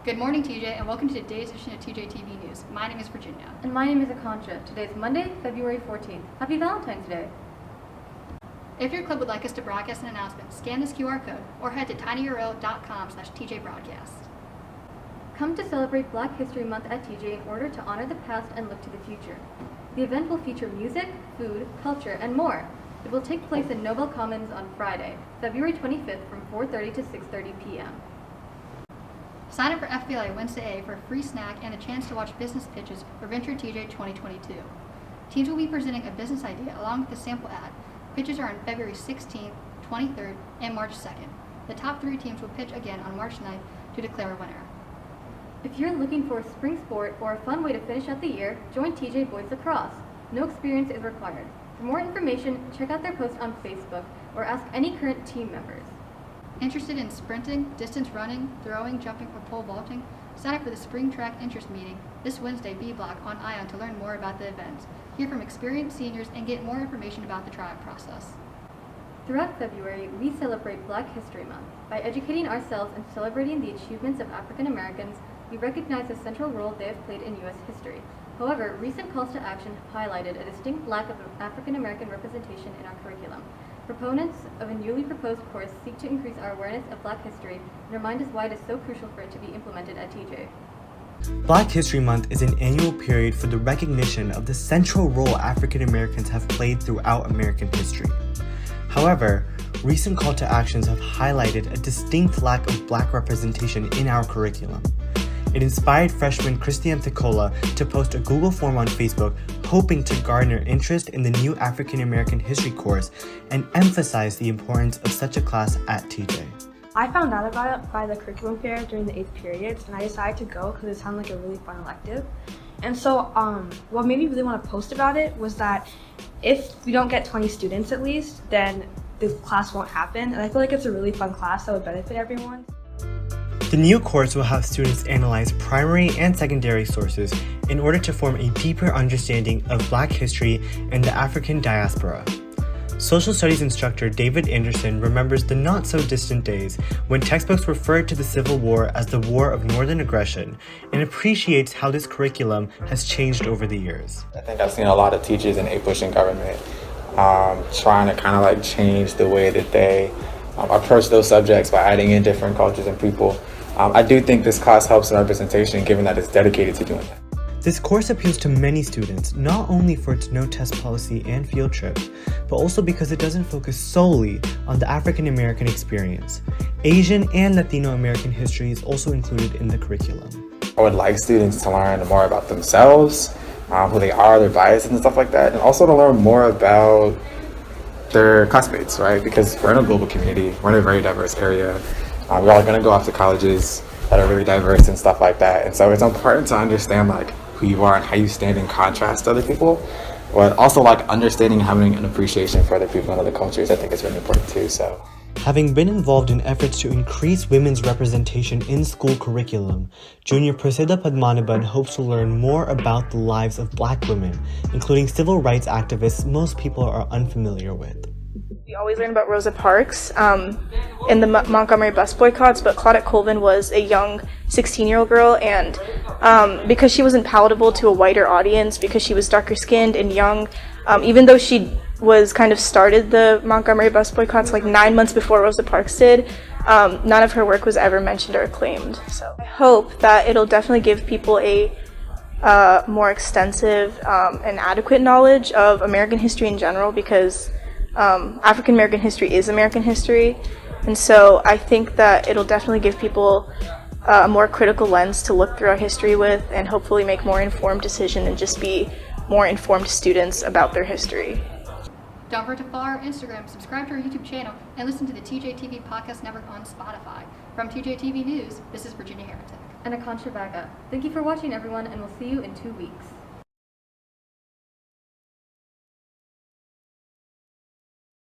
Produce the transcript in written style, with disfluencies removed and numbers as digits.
Good morning, TJ, and welcome to today's edition of TJ TV News. My name is Virginia. And my name is Akancha. Today's Monday, February 14th. Happy Valentine's Day! If your club would like us to broadcast an announcement, scan this QR code or head to tinyurl.com/TJBroadcast. Come to celebrate Black History Month at TJ in order to honor the past and look to the future. The event will feature music, food, culture, and more. It will take place in Nobel Commons on Friday, February 25th from 4:30 to 6:30 p.m. Sign up for FBLA Wednesday A for a free snack and a chance to watch business pitches for Venture TJ 2022. Teams will be presenting a business idea along with a sample ad. Pitches are on February 16th, 23rd, and March 2nd. The top 3 teams will pitch again on March 9th to declare a winner. If you're looking for a spring sport or a fun way to finish out the year, join TJ Boys Lacrosse. No experience is required. For more information, check out their post on Facebook or ask any current team members. Interested in sprinting, distance running, throwing, jumping, or pole vaulting? Sign up for the Spring Track Interest Meeting this Wednesday B Block on ION to learn more about the event, hear from experienced seniors, and get more information about the tryout process. Throughout February, we celebrate Black History Month. By educating ourselves and celebrating the achievements of African Americans, we recognize the central role they have played in U.S. history. However, recent calls to action have highlighted a distinct lack of African American representation in our curriculum. Proponents of a newly proposed course seek to increase our awareness of Black history and remind us why it is so crucial for it to be implemented at TJ. Black History Month is an annual period for the recognition of the central role African Americans have played throughout American history. However, recent call to actions have highlighted a distinct lack of Black representation in our curriculum. It inspired freshman Christiane Picola to post a Google form on Facebook hoping to garner interest in the new African American history course and emphasize the importance of such a class at TJ. I found out about it by the curriculum fair during the 8th periods, and I decided to go because it sounded like a really fun elective. And so what made me really want to post about it was that if we don't get 20 students at least, then the class won't happen. And I feel like it's a really fun class that would benefit everyone. The new course will have students analyze primary and secondary sources in order to form a deeper understanding of Black history and the African diaspora. Social studies instructor David Anderson remembers the not-so-distant days when textbooks referred to the Civil War as the War of Northern Aggression and appreciates how this curriculum has changed over the years. I think I've seen a lot of teachers in A-pushing government trying to kind of like change the way that they approach those subjects by adding in different cultures and people. I do think this class helps in representation given that it's dedicated to doing that. This course appeals to many students, not only for its no-test policy and field trips, but also because it doesn't focus solely on the African American experience. Asian and Latino American history is also included in the curriculum. I would like students to learn more about themselves, who they are, their biases and stuff like that, and also to learn more about their classmates, right? Because we're in a global community, we're in a very diverse area. We're all going to go off to colleges that are really diverse and stuff like that. And so it's important to understand like who you are and how you stand in contrast to other people, but also like understanding and having an appreciation for other people and other cultures. I think is really important too. So, having been involved in efforts to increase women's representation in school curriculum, Junior Prasida Padmanabhan hopes to learn more about the lives of Black women, including civil rights activists most people are unfamiliar with. We always learn about Rosa Parks in the Montgomery bus boycotts, but Claudette Colvin was a young 16-year-old girl, and because she wasn't palatable to a whiter audience, because she was darker skinned and young, even though she was kind of started the Montgomery bus boycotts like 9 months before Rosa Parks did, none of her work was ever mentioned or acclaimed. So I hope that it'll definitely give people a more extensive and adequate knowledge of American history in general, because African American history is American history, and so I think that it'll definitely give people a more critical lens to look through our history with, and hopefully make more informed decisions and just be more informed students about their history. Don't forget to follow our Instagram, subscribe to our YouTube channel, and listen to the TJ TV Podcast Network on Spotify. From TJ TV News, this is Virginia Heretic. And Akancha Vaga. Thank you for watching, everyone, and we'll see you in 2 weeks.